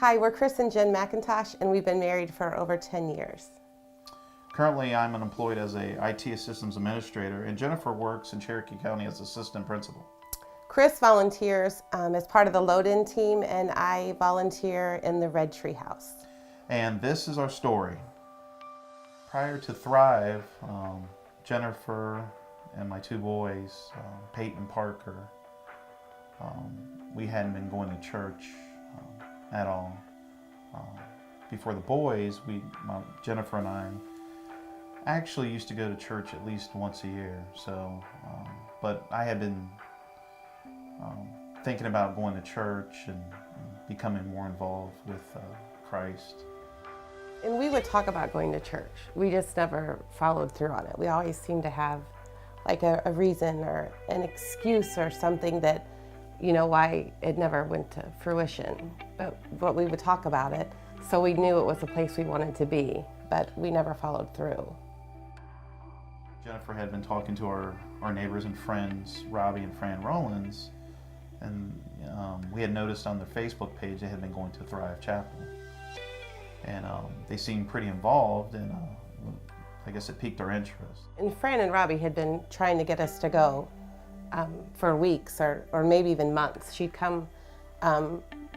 Hi, we're Chris and Jen McIntosh, and we've been married for over 10 years. Currently, I'm employed as a IT systems administrator, and Jennifer works in Cherokee County as assistant principal. Chris volunteers as part of the load-in team, and I volunteer in the Red Tree House. And this is our story. Prior to Thrive, Jennifer and my two boys, Peyton and Parker, we hadn't been going to church at all. Before the boys, Jennifer and I actually used to go to church at least once a year. So, but I had been thinking about going to church and becoming more involved with Christ. And we would talk about going to church. We just never followed through on it. We always seemed to have like a reason or an excuse or something that, you know, why it never went to fruition. But we would talk about it, so we knew it was a place we wanted to be, but we never followed through. Jennifer had been talking to our neighbors and friends, Robbie and Fran Rollins, and we had noticed on their Facebook page they had been going to Thrive Chapel. And they seemed pretty involved, and I guess it piqued our interest. And Fran and Robbie had been trying to get us to go for weeks or maybe even months. She'd come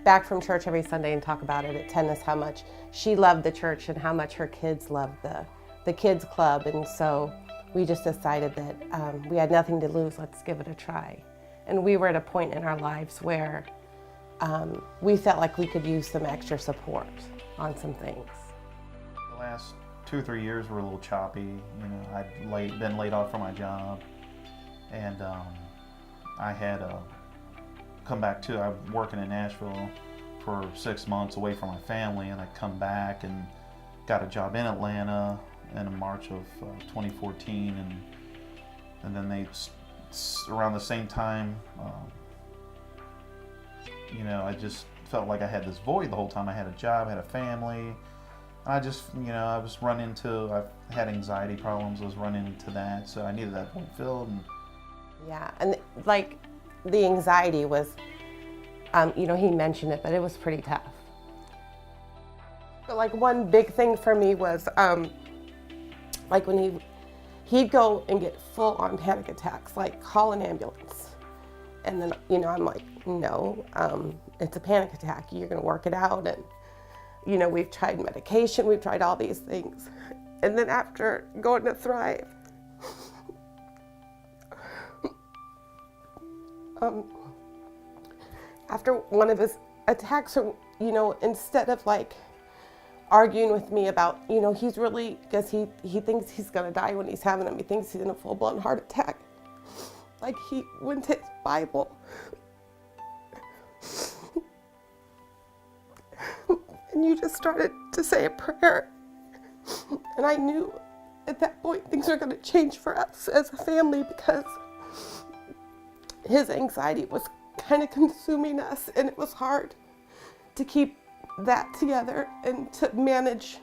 back from church every Sunday and talk about it at tennis, how much she loved the church and how much her kids loved the kids club. And so we just decided that we had nothing to lose, let's give it a try. And we were at a point in our lives where we felt like we could use some extra support on some things. The last 2 or 3 years were a little choppy. You know, I'd been laid off from my job, and I had come back to, I was working in Nashville for 6 months away from my family, and I come back and got a job in Atlanta in March of 2014, and then they, around the same time, you know, I just felt like I had this void the whole time. I had a job, I had a family, and I just, you know, I had anxiety problems, I was running into that, so I needed that void filled. And yeah, and like the anxiety was, you know, he mentioned it, but it was pretty tough. But like one big thing for me was, like when he'd go and get full on panic attacks, like call an ambulance. And then, you know, I'm like, no, it's a panic attack. You're gonna work it out. And, you know, we've tried medication, we've tried all these things. And then after going to Thrive, after one of his attacks, you know, instead of like arguing with me about, you know, he's really, because he thinks he's gonna die when he's having them. He thinks he's in a full-blown heart attack. Like he went to his Bible and you just started to say a prayer. And I knew at that point things were gonna change for us as a family, because his anxiety was kind of consuming us, and it was hard to keep that together and to manage,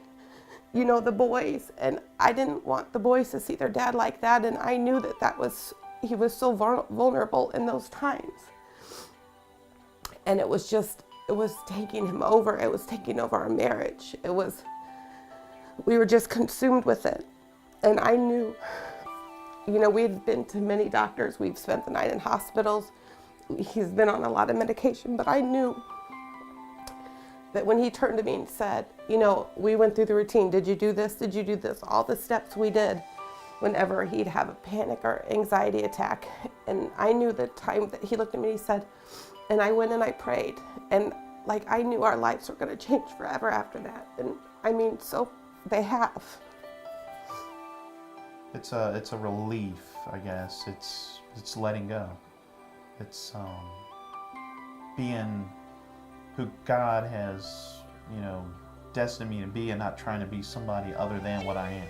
you know, the boys. And I didn't want the boys to see their dad like that, and I knew that he was so vulnerable in those times. And it was taking him over. It was taking over our marriage. We were just consumed with it. And I knew, you know, we had been to many doctors. We've spent the night in hospitals. He's been on a lot of medication, but I knew that when he turned to me and said, you know, we went through the routine. Did you do this? Did you do this? All the steps we did whenever he'd have a panic or anxiety attack. And I knew the time that he looked at me and he said, and I went and I prayed. And like, I knew our lives were gonna change forever after that. And I mean, so they have. it's a relief, I guess. It's letting go. It's being who God has, you know, destined me to be, and not trying to be somebody other than what I am.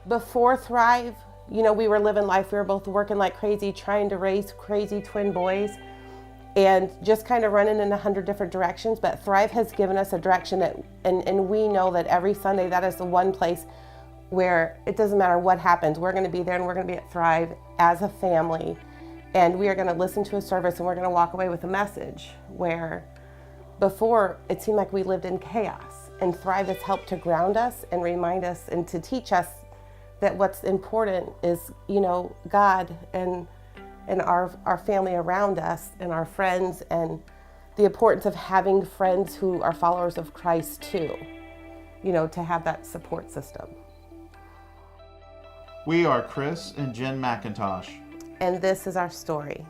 Before Thrive, you know, we were living life. We were both working like crazy, trying to raise crazy twin boys, and just kind of running in 100 different directions. But Thrive has given us a direction that, and we know that every Sunday that is the one place where it doesn't matter what happens, we're going to be there, and we're going to be at Thrive as a family, and we are going to listen to a service, and we're going to walk away with a message where Before, it seemed like we lived in chaos, and Thrive has helped to ground us and remind us and to teach us that what's important is, God and our family around us and our friends, and the importance of having friends who are followers of Christ too, to have that support system. We are Chris and Jen McIntosh. And this is our story.